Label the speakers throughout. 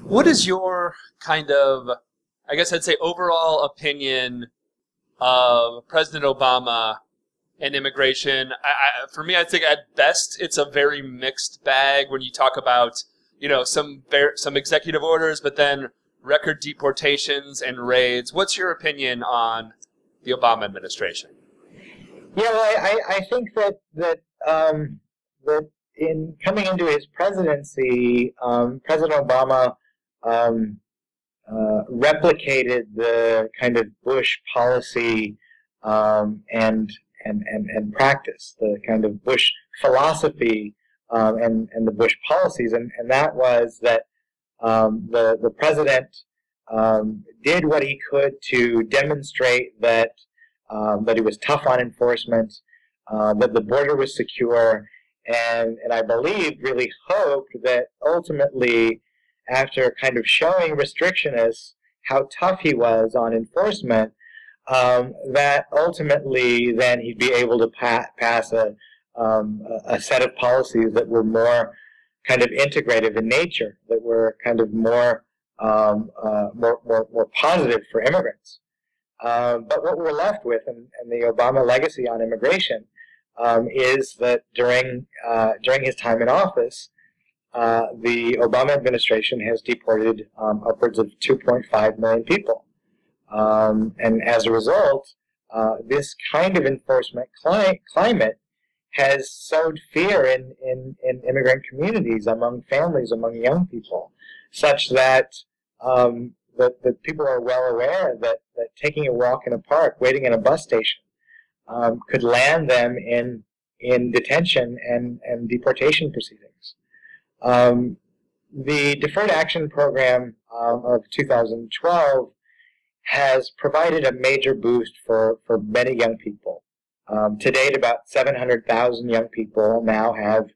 Speaker 1: What is your kind of, I guess I'd say, overall opinion of President Obama and immigration? For me, I think at best it's a very mixed bag when you talk about, some executive orders, but then record deportations and raids. What's your opinion on the Obama administration?
Speaker 2: Yeah, well, I think that in coming into his presidency, President Obama replicated the kind of Bush policy and practice, the kind of Bush philosophy and the Bush policies, and that was that the president did what he could to demonstrate that he was tough on enforcement, that the border was secure, and I believe really hoped that ultimately, after kind of showing restrictionists how tough he was on enforcement, that ultimately then he'd be able to pass a set of policies that were more kind of integrative in nature, that were kind of more positive for immigrants. But what we're left with, and the Obama legacy on immigration, is that during his time in office, the Obama administration has deported upwards of 2.5 million people. And as a result, this kind of enforcement climate has sowed fear in immigrant communities, among families, among young people, such that that people are well aware that taking a walk in a park, waiting in a bus station, could land them in detention and deportation proceedings. The Deferred Action Program of 2012 has provided a major boost for many young people. To date, about 700,000 young people now have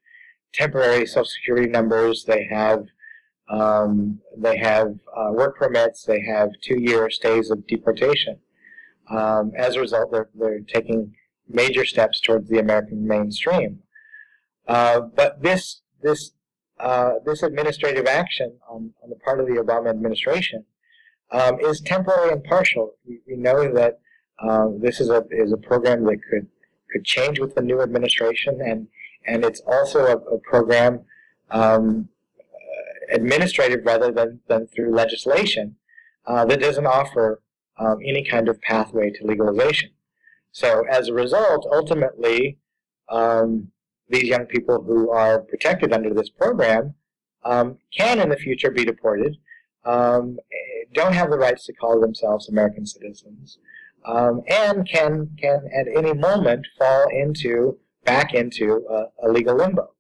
Speaker 2: temporary Social Security numbers. They have work permits. They have 2-year stays of deportation. As a result, they're taking major steps towards the American mainstream. But this administrative action on the part of the Obama administration is temporary and partial. We know that this is a program that could change with the new administration, and it's also a program administrative rather than through legislation that doesn't offer any kind of pathway to legalization. So as a result, ultimately, these young people who are protected under this program can in the future be deported, don't have the rights to call themselves American citizens, and can at any moment fall back into a legal limbo.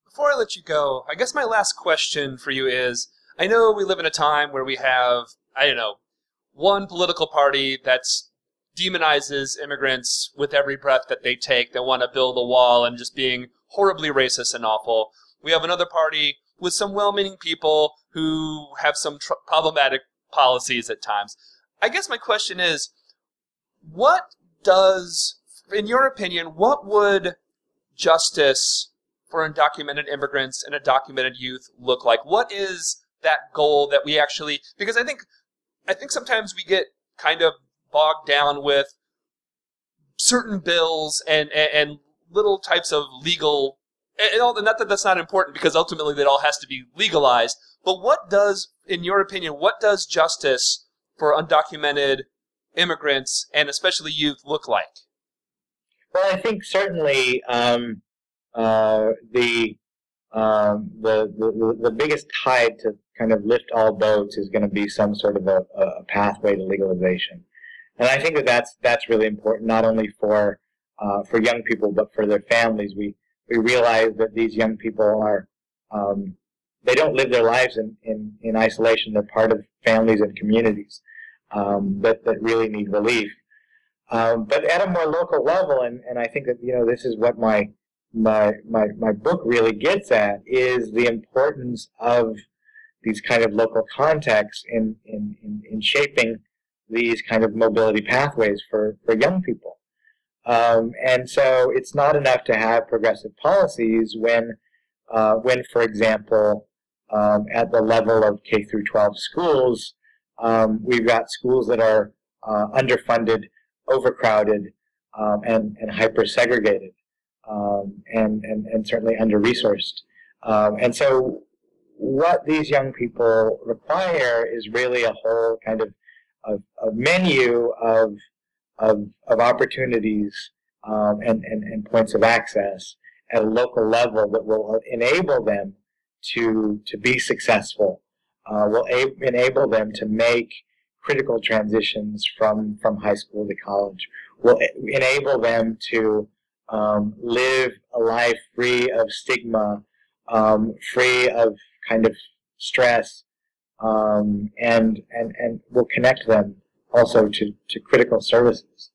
Speaker 1: Before I let you go, I guess my last question for you is, I know we live in a time where we have, one political party that's demonizes immigrants with every breath that they take, that want to build a wall and just being horribly racist and awful. We have another party with some well-meaning people who have some problematic policies at times. I guess my question is, in your opinion, what would justice for undocumented immigrants and undocumented youth look like? What is that goal that we actually, because I think sometimes we get kind of bogged down with certain bills and little types of legal, and not that that's not important, because ultimately that all has to be legalized, but what does, in your opinion, what does justice for undocumented immigrants and especially youth look like?
Speaker 2: Well, I think certainly the biggest tide to kind of lift all boats is going to be some sort of a pathway to legalization, and I think that's really important, not only for young people but for their families. We realize that these young people are they don't live their lives in isolation. They're part of families and communities that really need relief. But at a more local level, and I think that this is what my book really gets at, is the importance of these kind of local contexts in shaping these kind of mobility pathways for young people. And so it's not enough to have progressive policies when for example, at the level of K through 12 schools. We've got schools that are underfunded, overcrowded, and hyper-segregated, and certainly under-resourced. And so what these young people require is really a whole kind of menu of opportunities and points of access at a local level that will enable them to be successful, will enable them to make critical transitions from high school to college, will enable them to live a life free of stigma, free of kind of stress, and will connect them also to critical services.